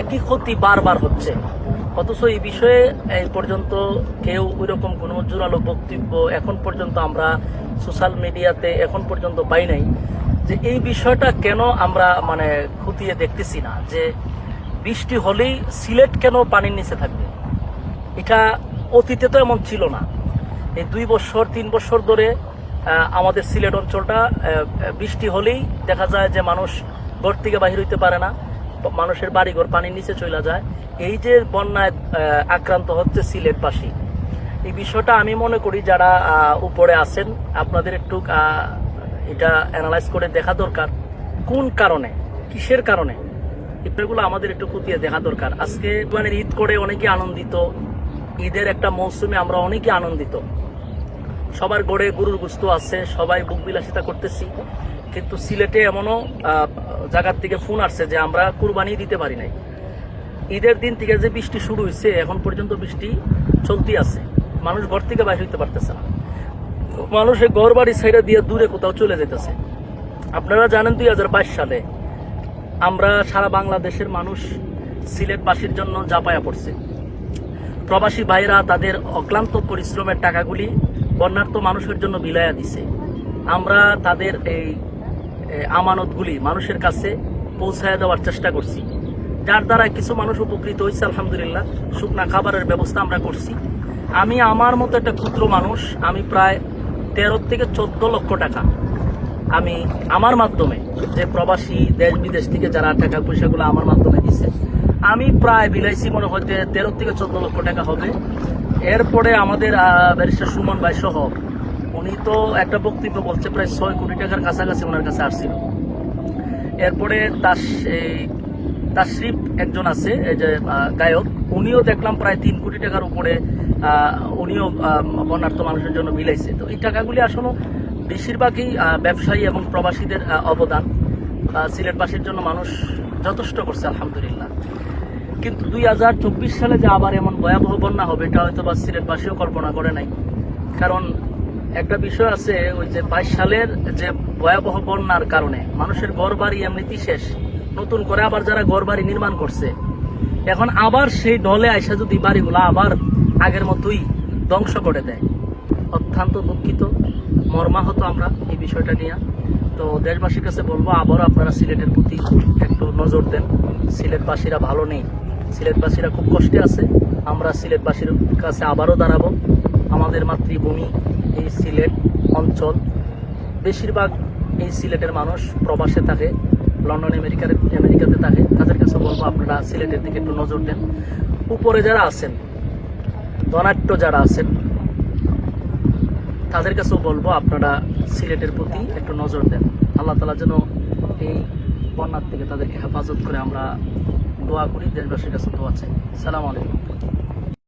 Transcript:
একই ক্ষতি বারবার হচ্ছে, অথচ এই বিষয়ে এই পর্যন্ত কেউ ওইরকম কোনো জোরালো বক্তব্য এখন পর্যন্ত আমরা সোশ্যাল মিডিয়াতে এখন পর্যন্ত পাই নাই। যে এই বিষয়টা কেন আমরা মানে খতিয়ে দেখতেছি না, যে বৃষ্টি হলেই সিলেট কেন পানির নিচে থাকবে? এটা অতীতে তো এমন ছিল না। এই 2 বছর 3 বছর ধরে আমাদের সিলেট অঞ্চলটা বৃষ্টি হলেই দেখা যায় যে মানুষ ঘর থেকে বাহির হইতে পারে না, মানুষের বাড়িঘর পানির নিচে চলে যায়। এই যে বন্যায় আক্রান্ত হচ্ছে সিলেটবাসী, এই বিষয়টা আমি মনে করি যারা উপরে আছেন আপনাদের একটু এটা অ্যানালাইজ করে দেখা দরকার, কোন কারণে, কিসের কারণে, এগুলো আমাদের একটু খতিয়ে দেখা দরকার। আজকে মানে ঈদ করে অনেকে আনন্দিত, ঈদের একটা মৌসুমে আমরা অনেকে আনন্দিত, সবার গড়ে গরুর গোশত আছে, সবাই বুক বিলাসিতা করতেছি, কিন্তু সিলেটে এমনও জায়গার থেকে ফোন আসছে যে আমরা কুরবানি দিতে পারি নাই। ঈদের দিন থেকে যে বৃষ্টি শুরু হয়েছে এখন পর্যন্ত বৃষ্টি চলতি আছে, মানুষ ঘর থেকে বাইরে হইতে পারতেছে না, মানুষের ঘর বাড়ি ছেড়ে দিয়ে দূরে কোথাও চলে যেতেছে। আপনারা জানেন 2022 সালে আমরা সারা বাংলাদেশের মানুষ সিলেটবাসীর জন্য জাপায়া পড়ছে। প্রবাসী ভাইরা তাদের অক্লান্ত পরিশ্রমের টাকাগুলি বন্যার্ত মানুষের জন্য বিলাইয়া দিছে। আমরা তাদের এই আমানতগুলি মানুষের কাছে পৌঁছায় দেওয়ার চেষ্টা করছি, যার দ্বারা কিছু মানুষ উপকৃত হয়েছে আলহামদুলিল্লাহ। শুকনা খাবারের ব্যবস্থা আমরা করছি। আমি আমার মতো একটা ক্ষুদ্র মানুষ, আমি প্রায় 13 থেকে 14 লক্ষ টাকা আমি আমার মাধ্যমে, যে প্রবাসী দেশ বিদেশ থেকে যারা টাকা পয়সাগুলো আমার মাধ্যমে দিচ্ছে, আমি প্রায় বিলাইছি মনে হচ্ছে 13 থেকে 14 লক্ষ টাকা হবে। এরপরে আমাদের ব্যারিস্টার সুমন ভাই সহ উনি তো একটা বক্তব্য বলছে প্রায় 6 কোটি টাকার কাছাকাছি ওনার কাছে আসছিল। এরপরে তাশরিফ একজন আছে, এই যে গায়ক, উনিও দেখলাম প্রায় 3 কোটি টাকার উপরে উনিও বন্যার্ত মানুষের জন্য বিলাইছে। তো এই টাকাগুলি আসলে বেশিরভাগই ব্যবসায়ী এবং প্রবাসীদের অবদান। সিলেটবাসীর জন্য মানুষ যথেষ্ট করছে আলহামদুলিল্লাহ। কিন্তু 2024 সালে যে আবার এমন ভয়াবহ বন্যা হবে এটা হয়তো বা সিলেটবাসীও কল্পনা করে নাই। কারণ একটা বিষয় আছে, ওই যে 22 সালের যে ভয়াবহ বন্যার কারণে মানুষের ঘর বাড়ি এমনিতেই শেষ, নতুন করে আবার যারা ঘর বাড়ি নির্মাণ করছে এখন আবার সেই ঢলে আইসা যদি বাড়িগুলো আবার আগের মতোই ধ্বংস করে দেয়, অত্যন্ত দুঃখিত, মর্মাহত আমরা এই বিষয়টা নিয়ে। তো দেশবাসীর কাছে বলবো আবারও আপনারা সিলেটের প্রতি একটু নজর দেন। সিলেটবাসীরা ভালো নেই, সিলেটবাসীরা খুব কষ্টে আছে। আমরা সিলেটবাসীর কাছে আবারও দাঁড়াবো। আমাদের মাতৃভূমি এই সিলেট অঞ্চল, বেশিরভাগ এই সিলেটের মানুষ প্রবাসে থাকে, লন্ডন আমেরিকাতে থাকে। তাদের কাছে বলবো আপনারা সিলেটের দিকে একটু নজর দেন। উপরে যারা আছেন, ধনাঢ্য যারা আছেন, তাদের কাছেও বলবো আপনারা সিলেটের প্রতি একটু নজর দেন। আল্লাহ তাআলা যেন এই বন্যার থেকে তাদেরকে হেফাজত করে, আমরা দোয়া করি, দেশবাসীর কাছে দোয়া চাই। সালাম আলাইকুম।